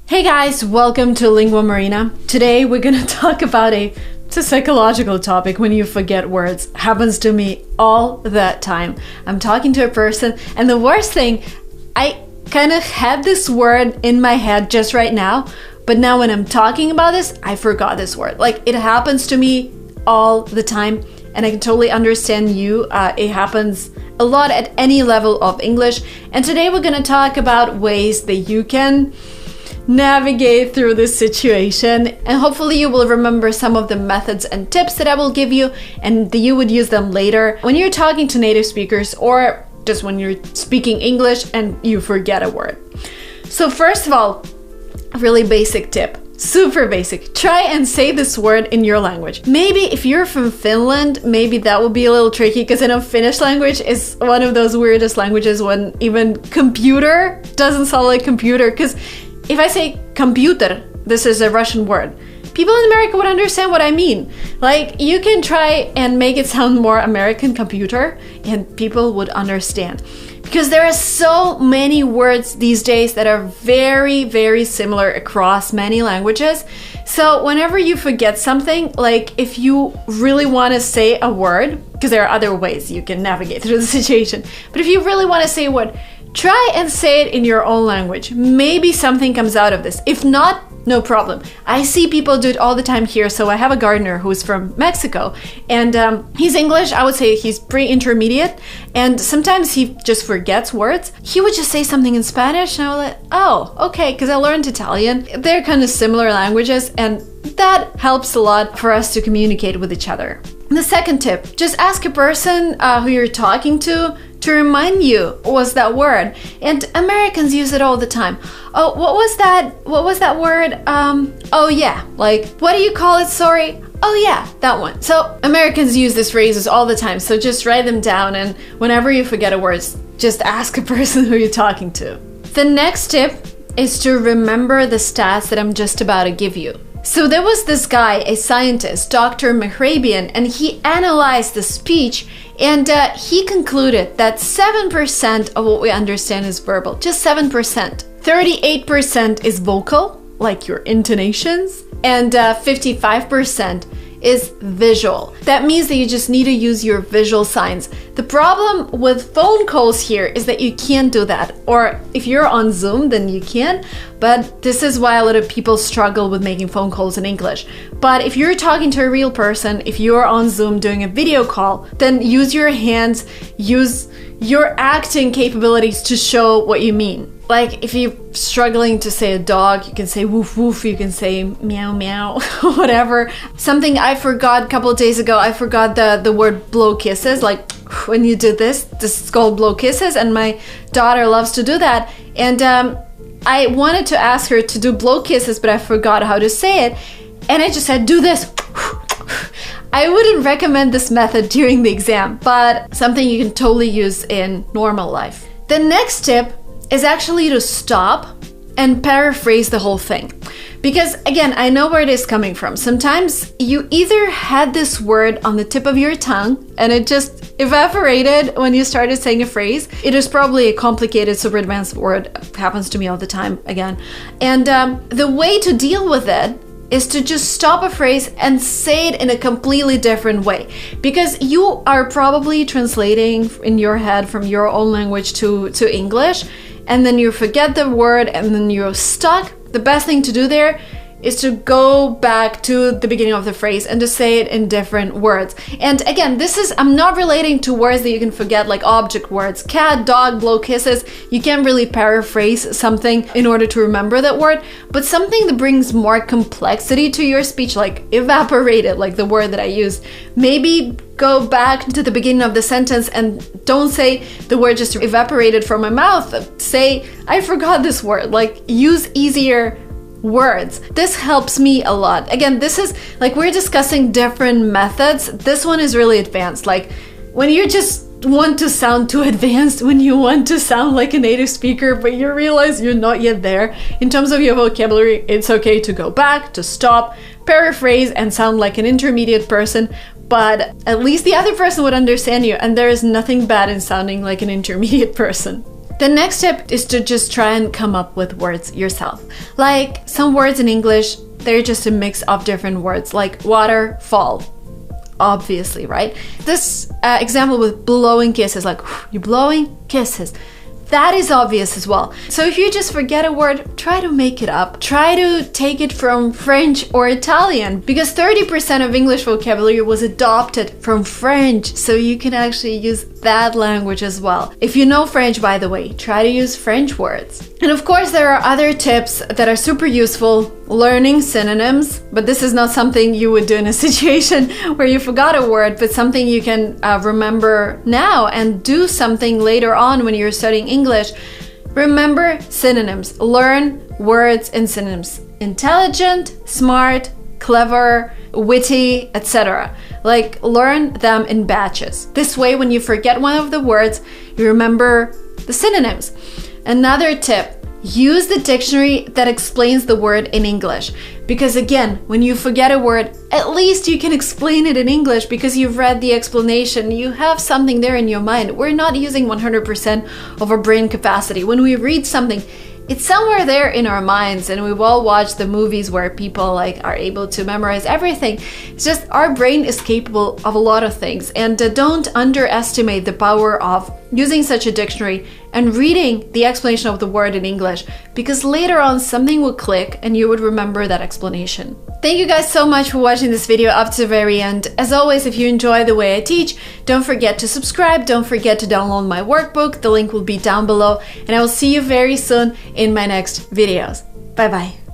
Hey guys, welcome to Lingua Marina. Today we're gonna talk about it's a psychological topic when you forget words. Happens to me all the time. I'm talking to a person and the worst thing, I kind of had this word in my head just right now, but now when I'm talking about this, I forgot this word. Like, it happens to me all the time and I can totally understand you. It happens a lot at any level of English. And today we're gonna talk about ways that you can navigate through this situation, and hopefully you will remember some of the methods and tips that I will give you and that you would use them later when you're talking to native speakers or just when you're speaking English and you forget a word. So first of all, a really basic tip, super basic. Try and say this word in your language. Maybe if you're from Finland, maybe that will be a little tricky because I know Finnish language is one of those weirdest languages when even computer doesn't sound like computer, because if I say computer, this is a Russian word, people in America would understand what I mean. Like, you can try and make it sound more American, computer, and people would understand. Because there are so many words these days that are very, very similar across many languages. So whenever you forget something, like if you really want to say a word, because there are other ways you can navigate through the situation, but if you really want to say a word, try and say it in your own language. Maybe something comes out of this. If not, no problem. I see people do it all the time here. So I have a gardener who's from Mexico and he's English. I would say he's pre-intermediate. And sometimes he just forgets words. He would just say something in Spanish and I was like, oh, okay, because I learned Italian. They're kind of similar languages and that helps a lot for us to communicate with each other. The second tip, just ask a person who you're talking to remind you what was that word. And Americans use it all the time. Oh, what was that word? Oh yeah, like, what do you call it? Sorry. Oh yeah, that one. So Americans use these phrases all the time. So just write them down and whenever you forget a word, just ask a person who you're talking to. The next tip is to remember the stats that I'm just about to give you. So there was this guy, a scientist, Dr. Mehrabian, and he analyzed the speech and he concluded that 7% of what we understand is verbal, just 7%. 38% is vocal, like your intonations, and 55% is visual. That means that you just need to use your visual signs. The problem with phone calls here is that you can't do that. Or if you're on Zoom, then you can. But this is why a lot of people struggle with making phone calls in English. But if you're talking to a real person, if you're on Zoom doing a video call, then use your hands, use your acting capabilities to show what you mean. Like, if you're struggling to say a dog, you can say woof woof, you can say meow meow, whatever. Something I forgot a couple of days ago, I forgot the word blow kisses. Like, when you do this is called blow kisses, and my daughter loves to do that. And I wanted to ask her to do blow kisses, but I forgot how to say it. And I just said, do this. I wouldn't recommend this method during the exam, but something you can totally use in normal life. The next tip is actually to stop and paraphrase the whole thing. Because again, I know where it is coming from. Sometimes you either had this word on the tip of your tongue and it just evaporated when you started saying a phrase. It is probably a complicated, super advanced word. It happens to me all the time again. And the way to deal with it is to just stop a phrase and say it in a completely different way. Because you are probably translating in your head from your own language to English, and then you forget the word and then you're stuck. The best thing to do there is to go back to the beginning of the phrase and to say it in different words. And again, I'm not relating to words that you can forget, like object words, cat, dog, blow kisses. You can't really paraphrase something in order to remember that word, but something that brings more complexity to your speech, like evaporated, like the word that I used. Maybe go back to the beginning of the sentence and don't say the word just evaporated from my mouth. Say, I forgot this word. Like, use easier words. This helps me a lot. Again, this is like, we're discussing different methods. This one is really advanced. Like, when you just want to sound too advanced, when you want to sound like a native speaker, but you realize you're not yet there, in terms of your vocabulary, it's okay to go back, to stop, paraphrase, and sound like an intermediate person. But at least the other person would understand you, and there is nothing bad in sounding like an intermediate person. The next tip is to just try and come up with words yourself. Like some words in English, they're just a mix of different words, like water, fall. Obviously, right? This example with blowing kisses, like you're blowing kisses. That is obvious as well. So if you just forget a word, try to make it up. Try to take it from French or Italian, because 30% of English vocabulary was adopted from French. So you can actually use that language as well. If you know French, by the way, try to use French words. And of course, there are other tips that are super useful. Learning synonyms, but this is not something you would do in a situation where you forgot a word, but something you can remember now and do something later on when you're studying English. Remember synonyms. Learn words and synonyms. Intelligent, smart, clever, witty, etc. Like, learn them in batches. This way, when you forget one of the words, you remember the synonyms. Another tip: use the dictionary that explains the word in English. Because again, when you forget a word, at least you can explain it in English because you've read the explanation. You have something there in your mind. We're not using 100% of our brain capacity. When we read something, it's somewhere there in our minds, and we've all watched the movies where people like are able to memorize everything. It's just our brain is capable of a lot of things, and don't underestimate the power of using such a dictionary and reading the explanation of the word in English, because later on something will click and you would remember that explanation. Thank you guys so much for watching this video up to the very end. As always, if you enjoy the way I teach, don't forget to subscribe, don't forget to download my workbook, the link will be down below, and I will see you very soon in my next videos. Bye bye.